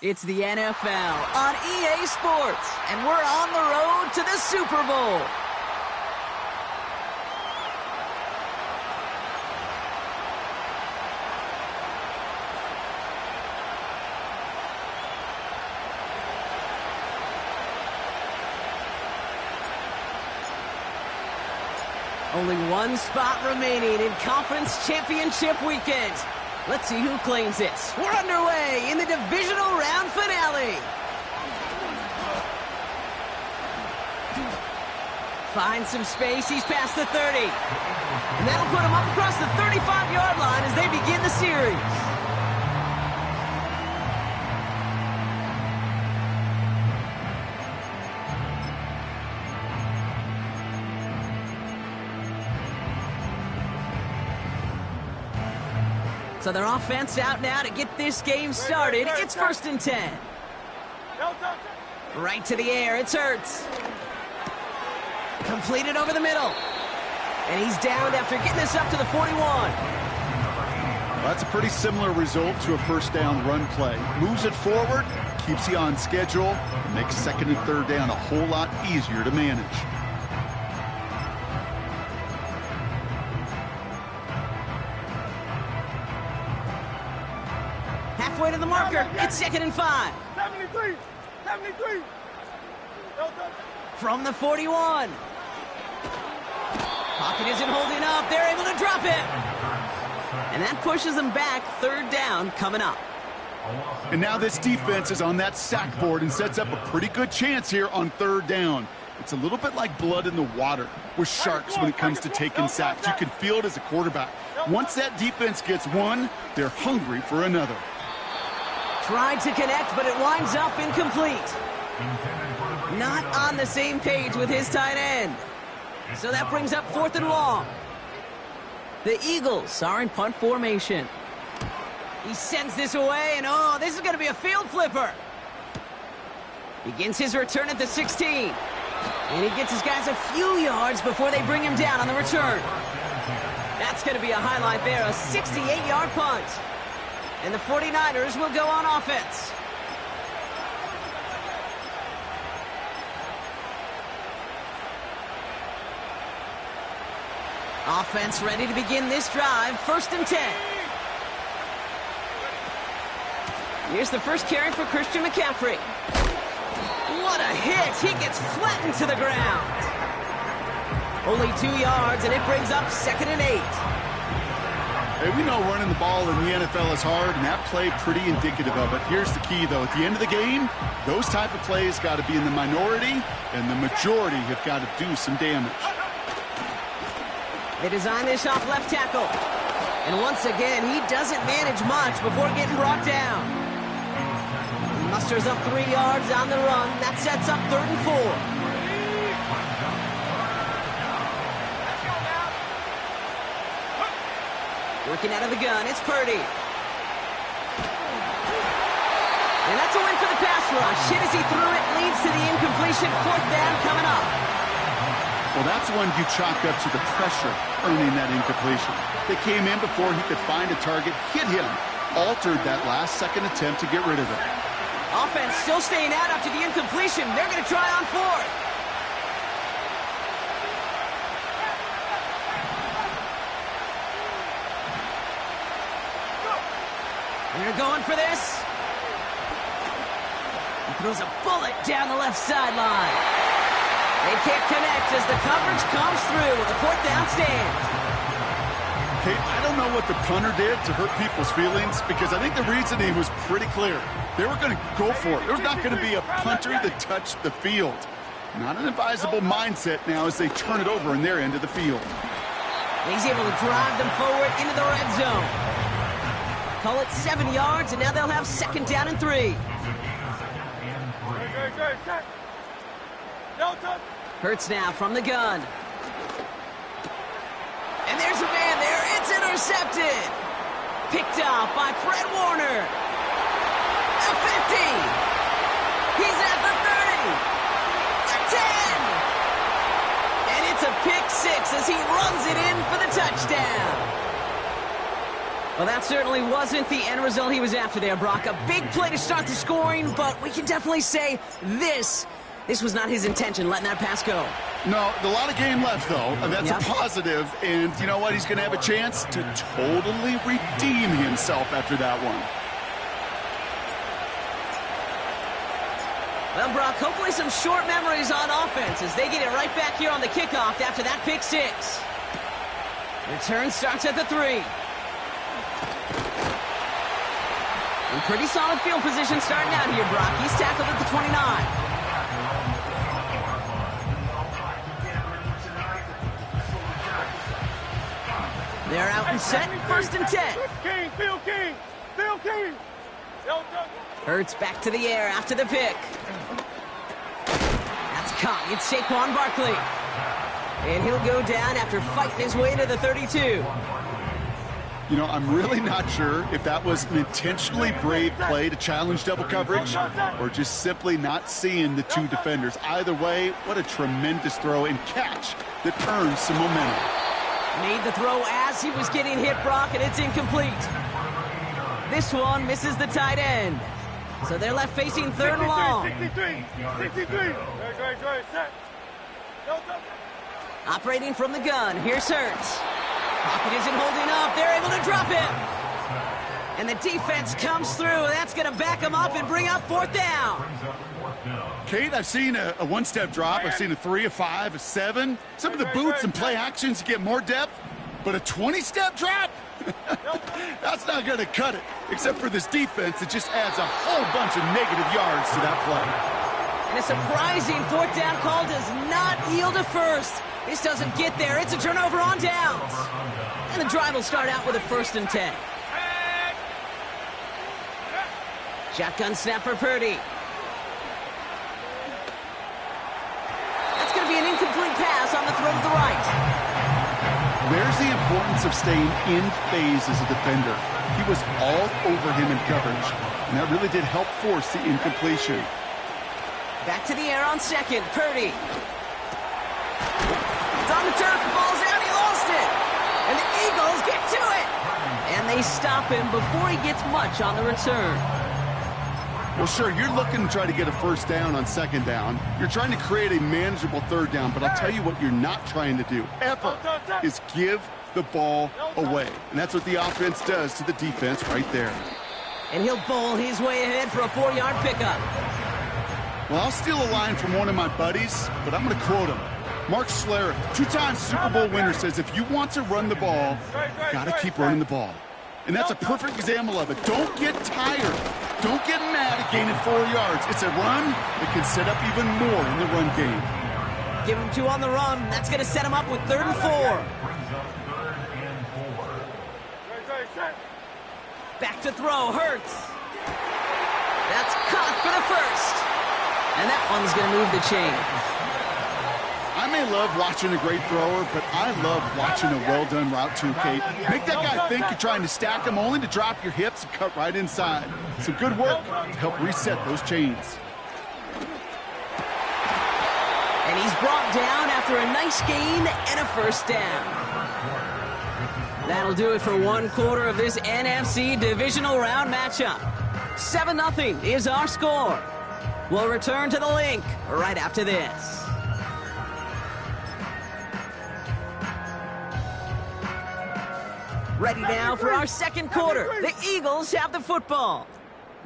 It's the NFL on EA Sports, and we're on the road to the Super Bowl. Only one spot remaining in Conference Championship Weekend. Let's see who claims it. We're underway in the divisional round finale. Finds some space. He's past the 30. And that'll put him up across the 35-yard line as they begin the series. So their offense out now to get this game started. It's 1st and 10. Right to the air. It's Hurts. Completed over the middle. And he's downed after getting this up to the 41. Well, that's a pretty similar result to a first down run play. Moves it forward, keeps you on schedule, and makes second and third down a whole lot easier to manage. Halfway to the marker. It's 2nd and 5. 73. From the 41. Pocket isn't holding up. They're able to drop it. And that pushes them back. 3rd down coming up. And now this defense is on that sack board and sets up a pretty good chance here on 3rd down. It's a little bit like blood in the water with sharks when it comes to taking sacks. You can feel it as a quarterback. Once that defense gets one, they're hungry for another. Tried to connect, but it winds up incomplete. Not on the same page with his tight end. So that brings up 4th and long. The Eagles are in punt formation. He sends this away, and oh, this is going to be a field flipper. Begins his return at the 16. And he gets his guys a few yards before they bring him down on the return. That's going to be a highlight there, a 68-yard punt. And the 49ers will go on offense. Offense ready to begin this drive. 1st and 10. Here's the first carry for Christian McCaffrey. What a hit. He gets flattened to the ground. Only 2 yards, and it brings up 2nd and 8. Hey, we know running the ball in the NFL is hard, and that play pretty indicative of it. Here's the key, though. At the end of the game, those type of plays got to be in the minority, and the majority have got to do some damage. They design this off left tackle. And once again, he doesn't manage much before getting brought down. He musters up 3 yards on the run. That sets up 3rd and 4. Working out of the gun, it's Purdy. And that's a win for the pass rush. Hit as he threw it, leads to the incompletion. 4th down coming up. Well, that's one you chalk up to the pressure earning that incompletion. They came in before he could find a target, hit him, altered that last-second attempt to get rid of it. Offense still staying out after the incompletion. They're going to try on 4th. They're going for this. He throws a bullet down the left sideline. They can't connect as the coverage comes through with a 4th down stand. Okay, I don't know what the punter did to hurt people's feelings, because I think the reasoning was pretty clear. They were going to go for it. There's not going to be a punter that touched the field. Not an advisable mindset now as they turn it over in their end of the field. He's able to drive them forward into the red zone. Call it 7 yards, and now they'll have 2nd down and 3. Hurts now from the gun. And there's a man there. It's intercepted. Picked up by Fred Warner. The 50. He's at the 30. The 10. And it's a pick 6 as he runs it in for the touchdown. Well, that certainly wasn't the end result he was after there, Brock. A big play to start the scoring, but we can definitely say this was not his intention, letting that pass go. No, a lot of game left, though, and that's a positive. And you know what? He's going to have a chance to totally redeem himself after that one. Well, Brock, hopefully some short memories on offense as they get it right back here on the kickoff after that pick six. Return starts at the 3. In pretty solid field position starting out here, Brock. He's tackled at the 29. They're out and set, 1st and 10. King. Hurts back to the air after the pick. That's caught. It's Saquon Barkley. And he'll go down after fighting his way to the 32. You know, I'm really not sure if that was an intentionally brave play to challenge double coverage or just simply not seeing the two defenders. Either way, what a tremendous throw and catch that earns some momentum. Made the throw as he was getting hit, Brock, and it's incomplete. This one misses the tight end. So they're left facing 3rd and long. 63. Operating from the gun, here's Hurts. Pocket isn't holding up. They're able to drop him. And the defense comes through. That's going to back him up and bring up 4th down. Kate, I've seen a one-step drop. I've seen a 3, a 5, a 7. Some of the boots and play actions get more depth. But a 20-step drop? That's not going to cut it. Except for this defense, it just adds a whole bunch of negative yards to that play. And a surprising 4th down call does not yield a first. This doesn't get there. It's a turnover on downs. And the drive will start out with a 1st and 10. Shotgun snap for Purdy. That's going to be an incomplete pass on the throw to the right. There's the importance of staying in phase as a defender. He was all over him in coverage, and that really did help force the incompletion. Back to the air on 2nd. Purdy. It's on the turf, the ball's out, he lost it. And the Eagles get to it. And they stop him before he gets much on the return. Well, sure, you're looking to try to get a 1st down on 2nd down. You're trying to create a manageable 3rd down, but I'll tell you what you're not trying to do, ever, is give the ball away. And that's what the offense does to the defense right there. And he'll bowl his way ahead for a 4-yard pickup. Well, I'll steal a line from one of my buddies, but I'm going to quote him. Mark Schlereth, 2-time Super Bowl winner, says if you want to run the ball, you got to keep running the ball. And that's a perfect example of it. Don't get tired. Don't get mad at gaining 4 yards. It's a run that can set up even more in the run game. Give him 2 on the run. That's going to set him up with 3rd and 4. Back to throw, Hurts. That's caught for the 1st. And that one's going to move the chain. I may love watching a great thrower, but I love watching a well-done route too, Kate. Make that guy think you're trying to stack him only to drop your hips and cut right inside. Some good work to help reset those chains. And he's brought down after a nice gain and a 1st down. That'll do it for 1 quarter of this NFC divisional round matchup. 7-0 is our score. We'll return to the link right after this. Ready now for our 2nd quarter. The Eagles have the football.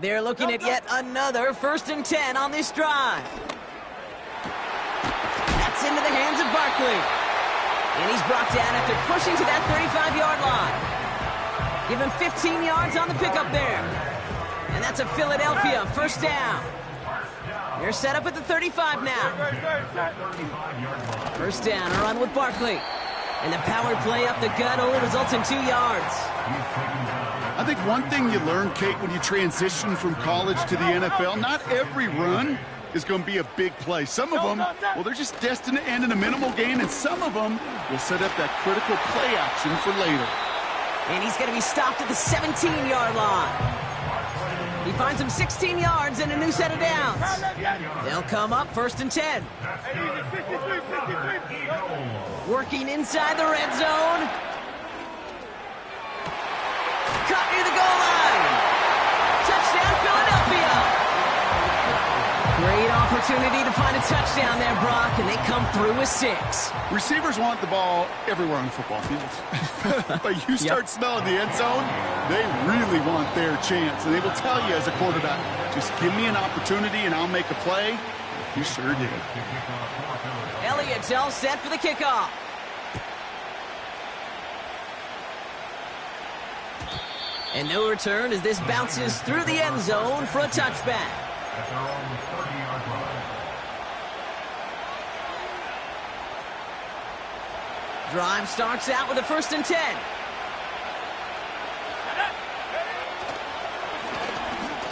They're looking at yet another 1st and 10 on this drive. That's into the hands of Barkley. And he's brought down after pushing to that 35-yard line. Give him 15 yards on the pickup there. And that's a Philadelphia 1st down. They're set up at the 35 now. 1st down, a run with Barkley. And the power play up the gut only results in 2 yards. I think one thing you learn, Kate, when you transition from college to the NFL, not every run is going to be a big play. Some of them, well, they're just destined to end in a minimal gain, and some of them will set up that critical play action for later. And he's going to be stopped at the 17-yard line. He finds him 16 yards and a new set of downs. They'll come up 1st and 10. Working inside the red zone. touchdown there, Brock, and they come through with 6. Receivers want the ball everywhere on the football field. But you start smelling the end zone, they really want their chance. And they will tell you as a quarterback, just give me an opportunity and I'll make a play. You sure did. Elliott's all set for the kickoff. And no return as this bounces through the end zone for a touchback. Drive starts out with a 1st and 10.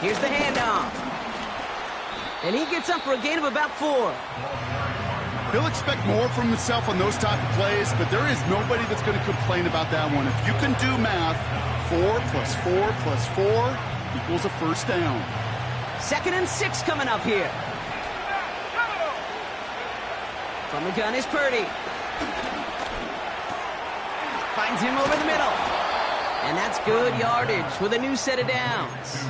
Here's the handoff. And he gets up for a gain of about 4. He'll expect more from himself on those type of plays, but there is nobody that's going to complain about that one. If you can do math, 4 plus 4 plus 4 equals a 1st down. 2nd and 6 coming up here. From the gun is Purdy. Finds him over the middle. And that's good yardage with a new set of downs.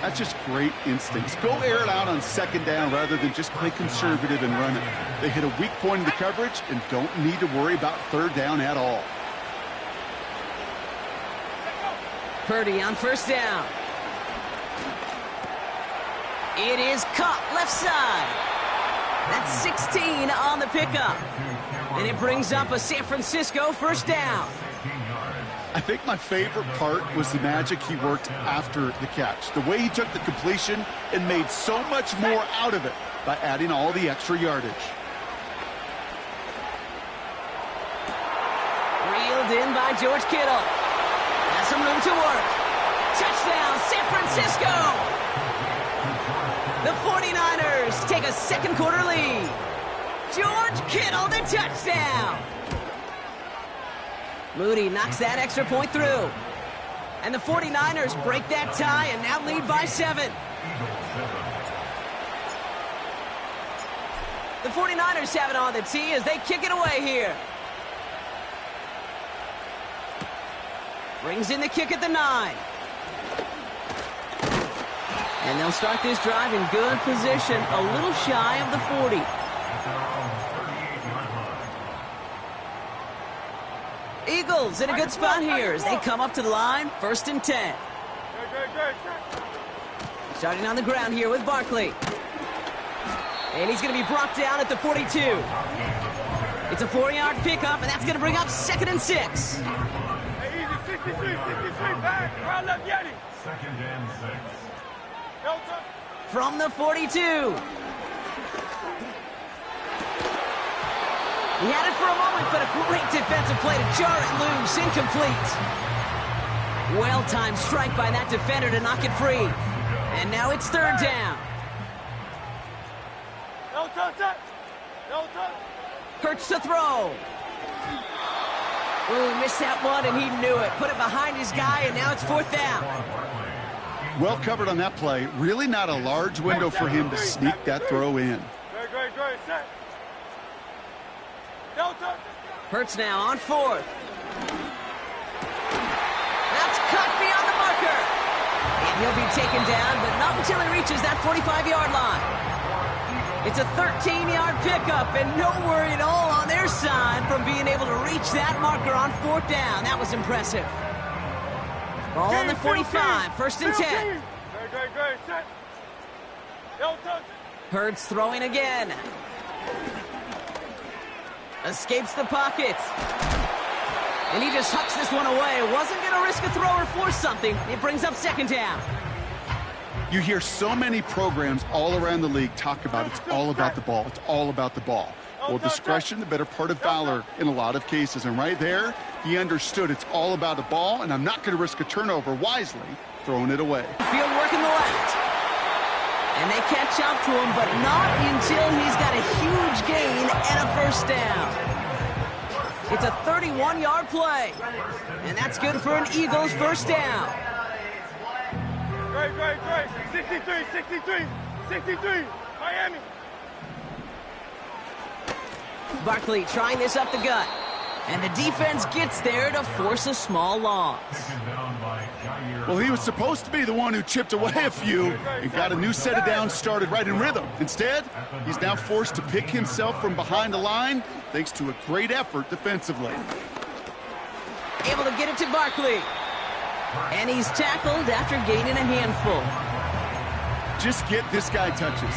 That's just great instincts. Go air it out on 2nd down rather than just play conservative and run it. They hit a weak point in the coverage and don't need to worry about 3rd down at all. Purdy on 1st down. It is caught left side. That's 16 on the pickup. And it brings up a San Francisco 1st down. I think my favorite part was the magic he worked after the catch. The way he took the completion and made so much more out of it by adding all the extra yardage. Reeled in by George Kittle. Has some room to work. Touchdown, San Francisco! The 49ers take a 2nd quarter lead. George Kittle, the touchdown! Moody knocks that extra point through. And the 49ers break that tie and now lead by 7. The 49ers have it on the tee as they kick it away here. Brings in the kick at the 9. And they'll start this drive in good position, a little shy of the 40. Eagles in a good spot here as they come up to the line, 1st and 10. Starting on the ground here with Barkley. And he's going to be brought down at the 42. It's a 4-yard pickup, and that's going to bring up 2nd and 6. From the 42. He had it for a moment, but a great defensive play to jar it loose. Incomplete. Well-timed strike by that defender to knock it free. And now it's 3rd down. Hurts to throw. Ooh, missed that one, and he knew it. Put it behind his guy, and now it's 4th down. Well covered on that play. Really not a large window for him to sneak that throw in. Hurts now on 4th. That's cut beyond the marker. And he'll be taken down, but not until he reaches that 45-yard line. It's a 13-yard pickup, and no worry at all on their side from being able to reach that marker on 4th down. That was impressive. Ball on the 45, 1st and 10. Hurts throwing again. Escapes the pocket. And he just hucks this one away. Wasn't going to risk a throw or force something. It brings up 2nd down. You hear so many programs all around the league talk about it's all about the ball. It's all about the ball. Well, discretion, the better part of valor in a lot of cases. And right there, he understood it's all about the ball, and I'm not going to risk a turnover wisely, throwing it away. Field working the left. And they catch up to him, but not until he's got a huge gain and a 1st down. It's a 31-yard play. And that's good for an Eagles 1st down. Great. 63, Miami. Barkley trying this up the gut. And the defense gets there to force a small loss. Well, he was supposed to be the one who chipped away a few and got a new set of downs started right in rhythm. Instead, he's now forced to pick himself from behind the line thanks to a great effort defensively. Able to get it to Barkley. And he's tackled after gaining a handful. Just get this guy touches.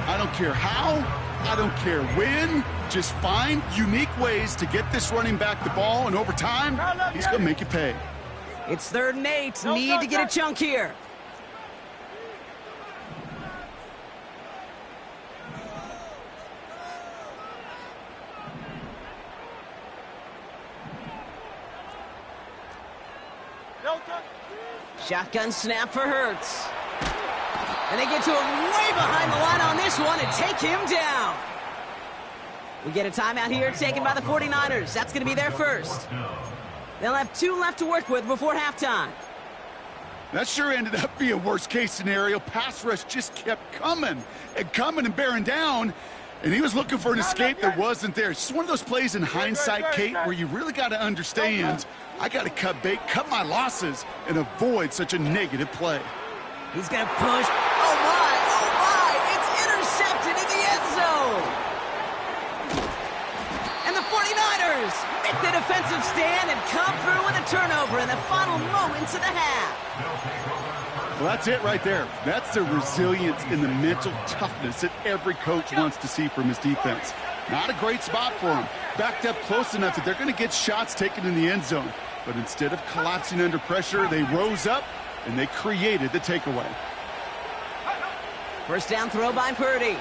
I don't care how, I don't care when. Just find unique ways to get this running back the ball, and over time, he's going to make you pay. It's 3rd and 8. Need to get a chunk here. Shotgun snap for Hurts. And they get to him way behind the line on this one and take him down. We get a timeout here taken by the 49ers. That's going to be their first. They'll have 2 left to work with before halftime. That sure ended up being a worst-case scenario. Pass rush just kept coming and bearing down, and he was looking for an escape that wasn't there. It's just one of those plays in hindsight, Kate, where you really got to understand, I got to cut bait, cut my losses, and avoid such a negative play. He's going to push. Oh, my. It's intercepted in the end zone. And the 49ers make the defensive stand and come through with a turnover in the final moments of the half. Well, that's it right there. That's the resilience and the mental toughness that every coach wants to see from his defense. Not a great spot for him. Backed up close enough that they're going to get shots taken in the end zone. But instead of collapsing under pressure, they rose up and they created the takeaway. First down throw by Purdy.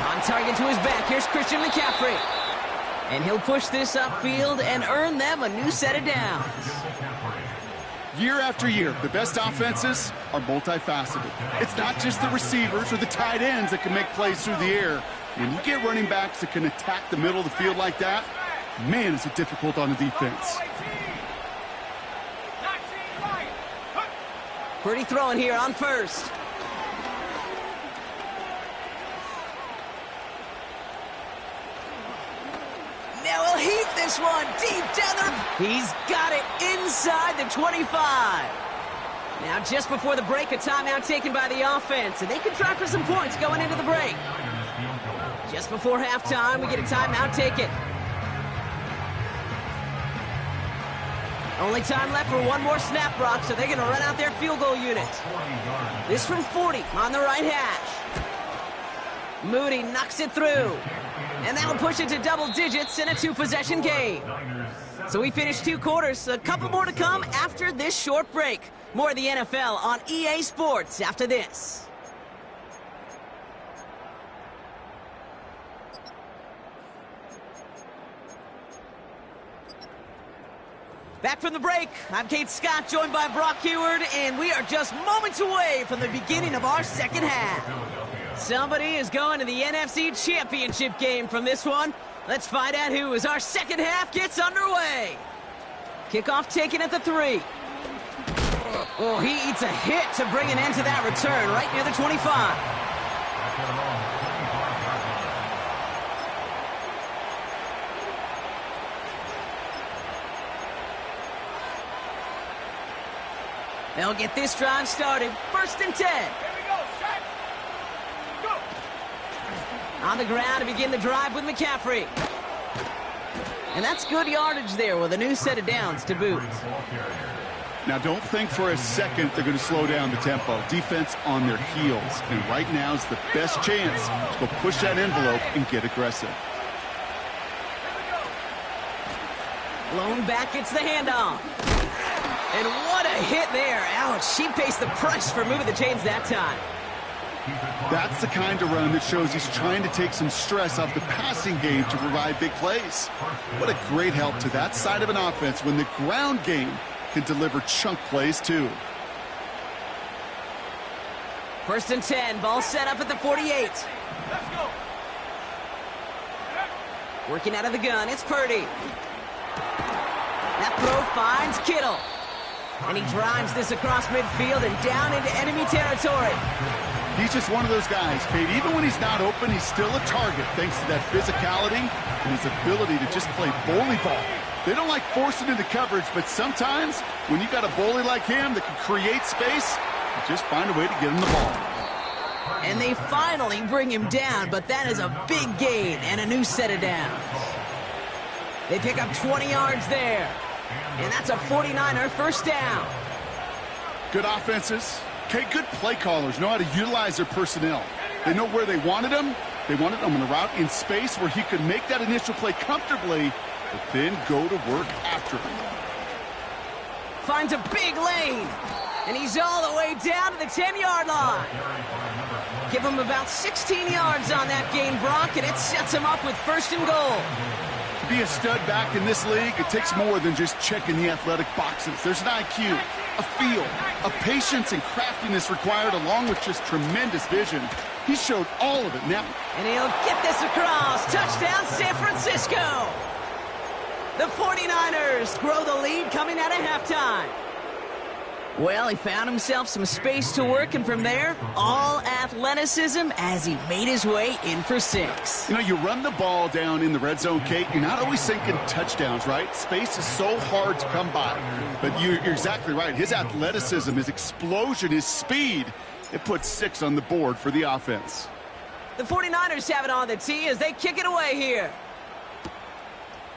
On target to his back, here's Christian McCaffrey. And he'll push this upfield and earn them a new set of downs. Year after year, the best offenses are multifaceted. It's not just the receivers or the tight ends that can make plays through the air. When you get running backs that can attack the middle of the field like that, man, is it difficult on the defense. Purdy throwing here on first. Now he'll heave this one deep down there. He's got it inside the 25. Now just before the break, a timeout taken by the offense, and they can try for some points going into the break. Just before halftime, we get a timeout taken. Only time left for one more snap, Brock, so they're going to run out their field goal unit. This from 40 on the right hash. Moody knocks it through. And that'll push it to double digits in a 2-possession game. So we finished 2 quarters. A couple more to come after this short break. More of the NFL on EA Sports after this. Back from the break, I'm Kate Scott, joined by Brock Heward, and we are just moments away from the beginning of our second half. Somebody is going to the NFC Championship game from this one. Let's find out who as our second half gets underway. Kickoff taken at the 3. Oh, he eats a hit to bring an end to that return right near the 25. They'll get this drive started. 1st and 10. Here we go, set, go. On the ground to begin the drive with McCaffrey. And that's good yardage there with a new set of downs to boot. Now, don't think for a second they're going to slow down the tempo. Defense on their heels. And right now is the best chance to go push that envelope and get aggressive. Lone back gets the handoff. And what a hit there. Ouch, she pays the price for moving the chains that time. That's the kind of run that shows he's trying to take some stress off the passing game to provide big plays. What a great help to that side of an offense when the ground game can deliver chunk plays too. 1st and 10, ball set up at the 48. Let's go. Working out of the gun, it's Purdy. That throw finds Kittle. And he drives this across midfield and down into enemy territory. He's just one of those guys, Kate. Even when he's not open, he's still a target thanks to that physicality and his ability to just play bully ball. They don't like forcing into coverage, but sometimes when you got a bully like him that can create space, you just find a way to get him the ball. And they finally bring him down, but that is a big gain and a new set of downs. They pick up 20 yards there, and that's a 49er first down. Good offenses. Okay, good play callers know how to utilize their personnel. They know where they wanted him. They wanted him on a route in space where he could make that initial play comfortably, but then go to work after him. Finds a big lane, and he's all the way down to the 10-yard line. Give him about 16 yards on that gain, Brock, and it sets him up with first and goal. To be a stud back in this league, it takes more than just checking the athletic boxes. There's an IQ, a feel, a patience and craftiness required along with just tremendous vision. He showed all of it now. And he'll get this across. Touchdown, San Francisco. The 49ers grow the lead coming out of halftime. Well, he found himself some space to work, and from there, all athleticism as he made his way in for 6. You know, you run the ball down in the red zone, Kate, you're not always thinking touchdowns, right? Space is so hard to come by. But you're exactly right. His athleticism, his explosion, his speed, it puts 6 on the board for the offense. The 49ers have it on the tee as they kick it away here.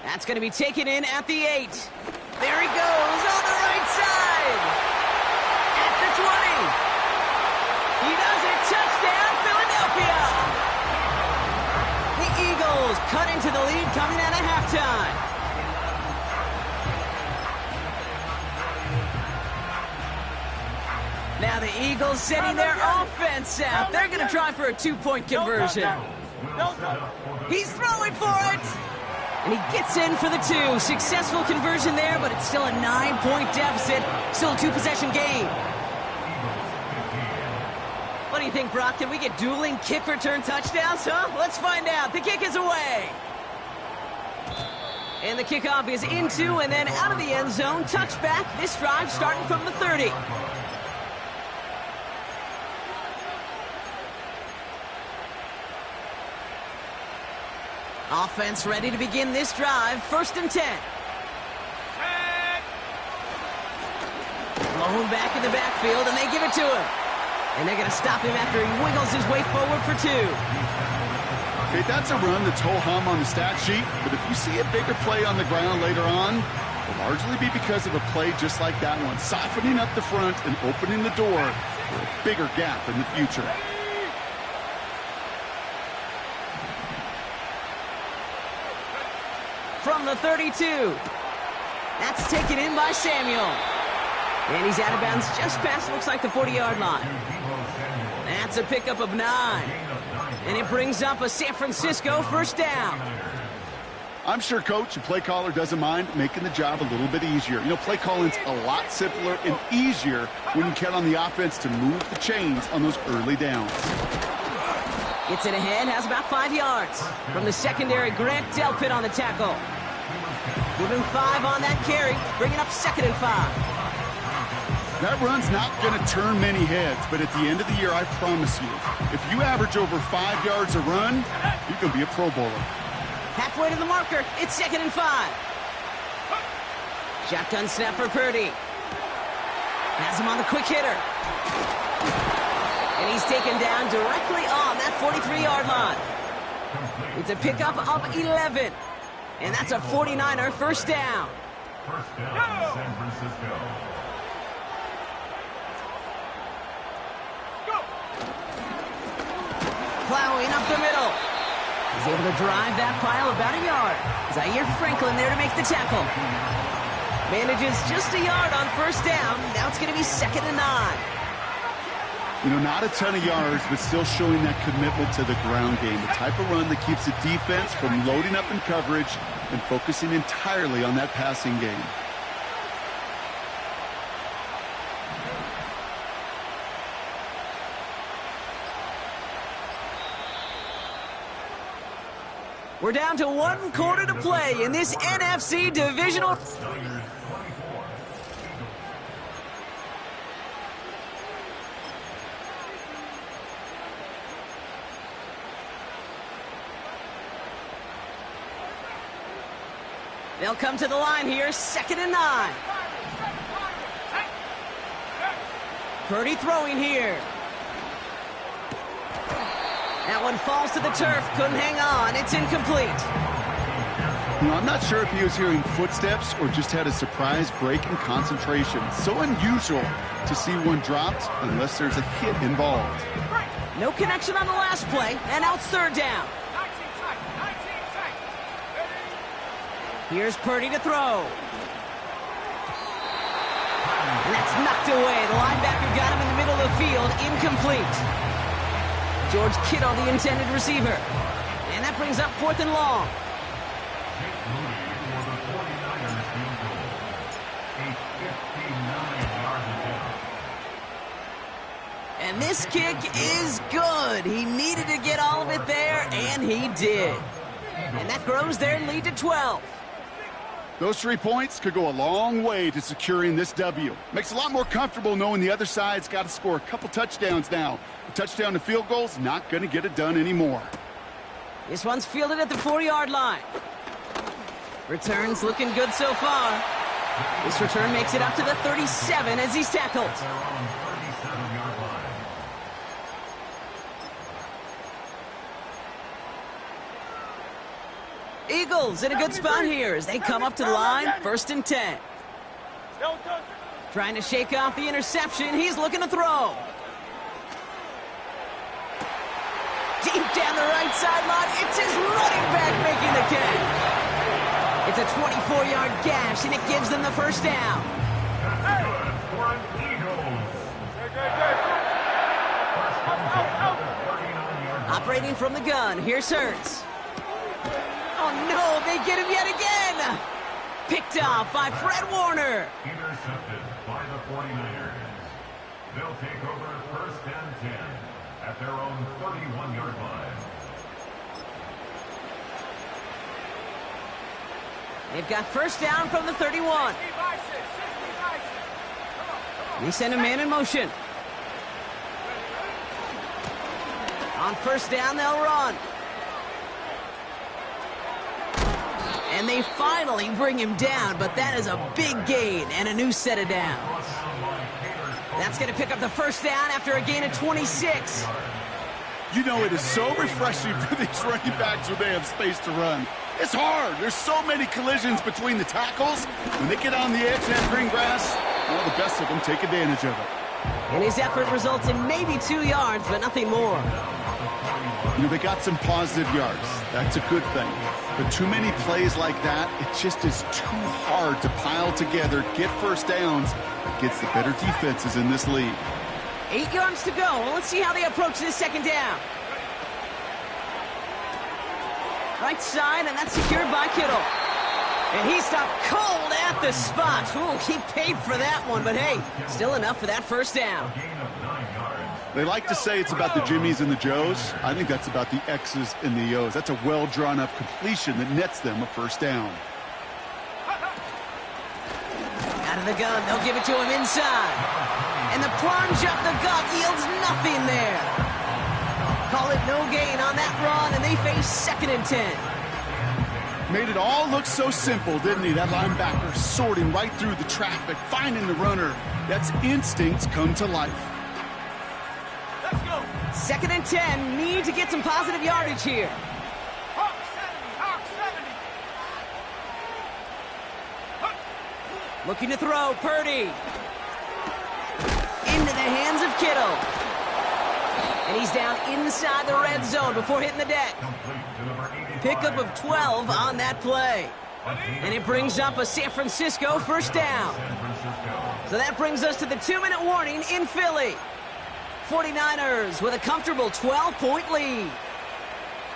That's going to be taken in at the 8. There he goes on the right side. At the 20. He does it. Touchdown, Philadelphia. The Eagles cut into the lead coming out of halftime. Now the Eagles setting their offense out. They're going to try for a 2-point conversion. He's throwing for it. And he gets in for the 2. Successful conversion there, but it's still a 9-point deficit. Still a 2-possession game. What do you think, Brock? Can we get dueling kick return touchdowns, huh? Let's find out. The kick is away. And the kickoff is into and then out of the end zone. Touchback. This drive starting from the 30. Offense ready to begin this drive. 1st and 10. Blown back in the backfield, and they give it to him. And they're going to stop him after he wiggles his way forward for 2. Okay, that's a run that's ho-hum on the stat sheet, but if you see a bigger play on the ground later on, it'll largely be because of a play just like that one, softening up the front and opening the door for a bigger gap in the future. From the 32. That's taken in by Samuel. And he's out of bounds just past, looks like, the 40-yard line. That's a pickup of 9. And it brings up a San Francisco first down. I'm sure Coach and play caller doesn't mind making the job a little bit easier. You know, play calling's a lot simpler and easier when you count on the offense to move the chains on those early downs. Gets it ahead, has about 5 yards. From the secondary, Grant Delpit on the tackle. Give him 5 on that carry, bringing up 2nd and 5. That run's not going to turn many heads, but at the end of the year, I promise you, if you average over 5 yards a run, you're going to be a Pro Bowler. Halfway to the marker, it's 2nd and 5. Shotgun snap for Purdy. Has him on the quick hitter. And he's taken down directly on that 43-yard line. It's a pickup of 11. And that's a 49er first down. First down, San Francisco. Plowing up the middle. He's able to drive that pile about a yard. Zaire Franklin there to make the tackle. Manages just a yard on first down. Now it's going to be 2nd and 9. You know, not a ton of yards, but still showing that commitment to the ground game. The type of run that keeps the defense from loading up in coverage and focusing entirely on that passing game. We're down to 1 quarter to play in this NFC divisional. They'll come to the line here, 2nd and 9. Purdy throwing here. That one falls to the turf, couldn't hang on, it's incomplete. You know, I'm not sure if he was hearing footsteps or just had a surprise break in concentration. So unusual to see one dropped unless there's a hit involved. No connection on the last play, and now it's 3rd down. Here's Purdy to throw. And that's knocked away. The linebacker got him in the middle of the field, incomplete. George Kittle, the intended receiver. And that brings up 4th and long. And this kick is good. He needed to get all of it there, and he did. And that grows their lead to 12. Those 3 points could go a long way to securing this W. Makes it a lot more comfortable knowing the other side's got to score a couple touchdowns now. A touchdown to field goal's not going to get it done anymore. This one's fielded at the 4-yard line. Return's looking good so far. This return makes it up to the 37 as he's tackled. Eagles in a good spot here as they come up to the line, 1st and 10. Trying to shake off the interception. He's looking to throw. Deep down the right sideline. It's his running back making the catch. It's a 24-yard gash, and it gives them the 1st down. Operating from the gun, here's Hurts. Oh no, they get him yet again! Picked off by Fred Warner. Intercepted by the 49ers. They'll take over 1st and 10 at their own 31-yard line. They've got 1st down from the 31. They send a man in motion. On 1st down, they'll run. And they finally bring him down, but that is a big gain and a new set of downs. That's going to pick up the 1st down after a gain of 26. You know, it is so refreshing for these running backs when they have space to run. It's hard. There's so many collisions between the tackles. When they get on the edge of that green grass, well, the best of them take advantage of it. And his effort results in maybe 2 yards, but nothing more. You know, they got some positive yards. That's a good thing. But too many plays like that, it just is too hard to pile together, get 1st downs against the better defenses in this league. 8 yards to go. Well, let's see how they approach this 2nd down. Right side, and that's secured by Kittle. And he stopped cold at the spot. Ooh, he paid for that one, but hey, still enough for that 1st down. They like to say it's about the Jimmies and the Joes. I think that's about the X's and the O's. That's a well-drawn-up completion that nets them a 1st down. Out of the gun, they'll give it to him inside. And the plunge up the gut yields nothing there. Call it no gain on that run, and they face 2nd and 10. Made it all look so simple, didn't he? That linebacker sorting right through the traffic, finding the runner. That's instincts come to life. 2nd and 10, need to get some positive yardage here. Hawk 70. Looking to throw, Purdy. Into the hands of Kittle. And he's down inside the red zone before hitting the deck. Pickup of 12 on that play. And it brings up a San Francisco 1st down. So that brings us to the 2-minute warning in Philly. 49ers with a comfortable 12-point lead.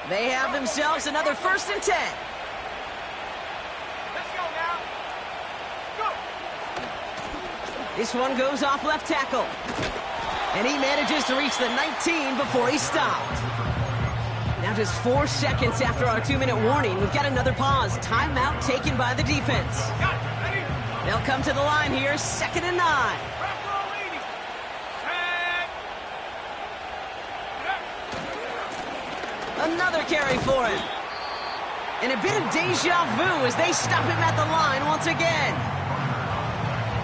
They have themselves another 1st and 10. Let's go now. Go. This one goes off left tackle. And he manages to reach the 19 before he stopped. Now just 4 seconds after our 2-minute warning, we've got another pause. Timeout taken by the defense. They'll come to the line here, 2nd and 9. Another carry for him. And a bit of deja vu as they stop him at the line once again.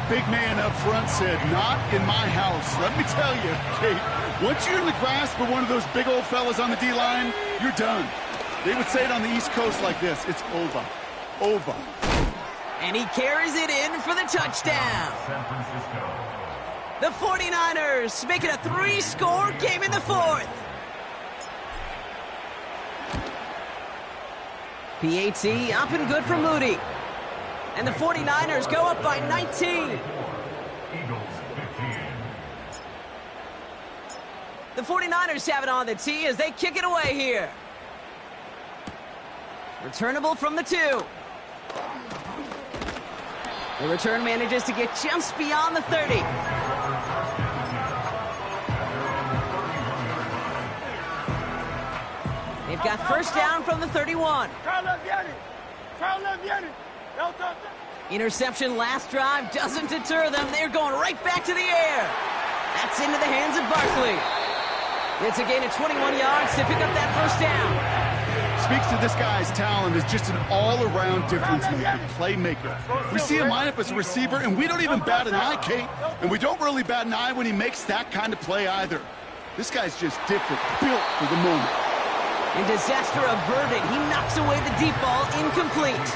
Big man up front said, not in my house. Let me tell you, Kate, once you're in the grasp of one of those big old fellas on the D-line, you're done. They would say it on the East Coast like this, it's over. Over. And he carries it in for the touchdown. San Francisco. The 49ers make it a 3-score game in the fourth. PAT up and good for Moody. And the 49ers go up by 19. Eagles 15. The 49ers have it on the tee as they kick it away here. Returnable from the 2. The return manages to get just beyond the 30. They've got first down from the 31. Interception last drive doesn't deter them. They're going right back to the air. That's into the hands of Barkley. It's a gain of 21 yards to pick up that first down. Speaks to this guy's talent as just an all-around difference maker, playmaker. We see him line up as a receiver, and we don't even bat an eye, Kate. And we don't really bat an eye when he makes that kind of play either. This guy's just different, built for the moment. And disaster averted. He knocks away the deep ball, incomplete.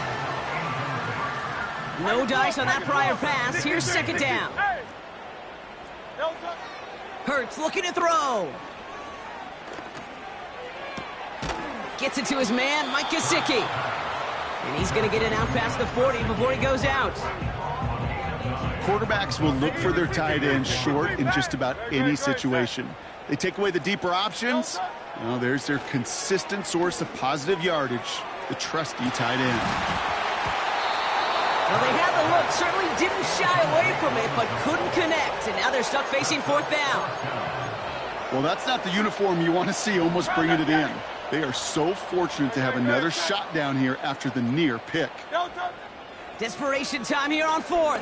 No dice on that prior pass. Here's second down. Hurts looking to throw. Gets it to his man, Mike Gesicki. And he's going to get it out past the 40 before he goes out. Quarterbacks will look for their tight end short in just about any situation. They take away the deeper options. Well, there's their consistent source of positive yardage, the trusty tight end. Well, they had the look, certainly didn't shy away from it, but couldn't connect. And now they're stuck facing fourth down. Well, that's not the uniform you want to see almost bringing it in. They are so fortunate to have another shot down here after the near pick. Desperation time here on fourth.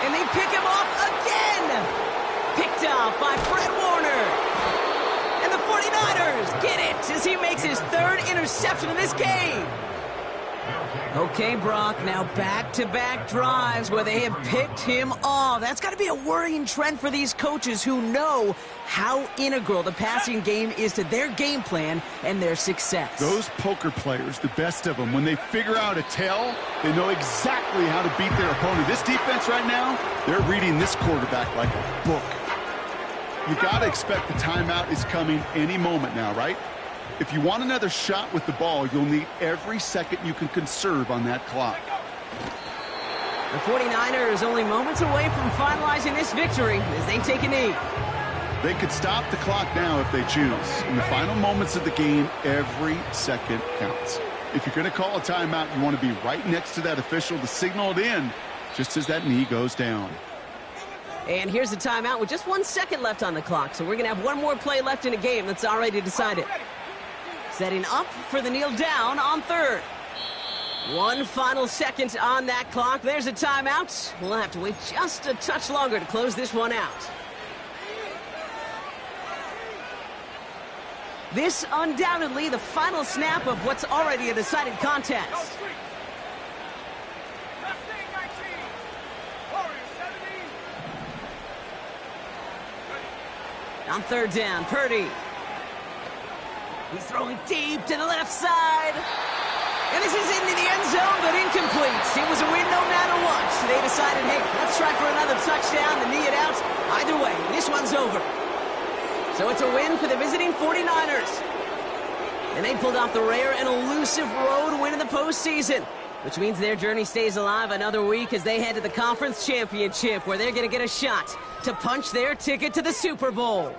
And they pick him off again. Picked off by Fred Warner. And the 49ers get it as he makes his third interception of this game. Okay, Brock, now back-to-back drives where they have picked him off. That's got to be a worrying trend for these coaches who know how integral the passing game is to their game plan and their success. Those poker players, the best of them, when they figure out a tell, they know exactly how to beat their opponent. This defense right now, they're reading this quarterback like a book. You got to expect the timeout is coming any moment now, right? If you want another shot with the ball, you'll need every second you can conserve on that clock. The 49ers only moments away from finalizing this victory as they take a knee. They could stop the clock now if they choose. In the final moments of the game, every second counts. If you're going to call a timeout, you want to be right next to that official to signal it in just as that knee goes down. And here's the timeout with just 1 second left on the clock. So we're going to have one more play left in a game that's already decided. Setting up for the kneel down on third. One final second on that clock. There's a timeout. We'll have to wait just a touch longer to close this one out. This undoubtedly the final snap of what's already a decided contest. On third down, Purdy. He's throwing deep to the left side. And this is into the end zone, but incomplete. It was a win no matter what. They decided, hey, let's try for another touchdown to knee it out. Either way, this one's over. So it's a win for the visiting 49ers. And they pulled off the rare and elusive road win in the postseason, which means their journey stays alive another week as they head to the conference championship, where they're going to get a shot to punch their ticket to the Super Bowl.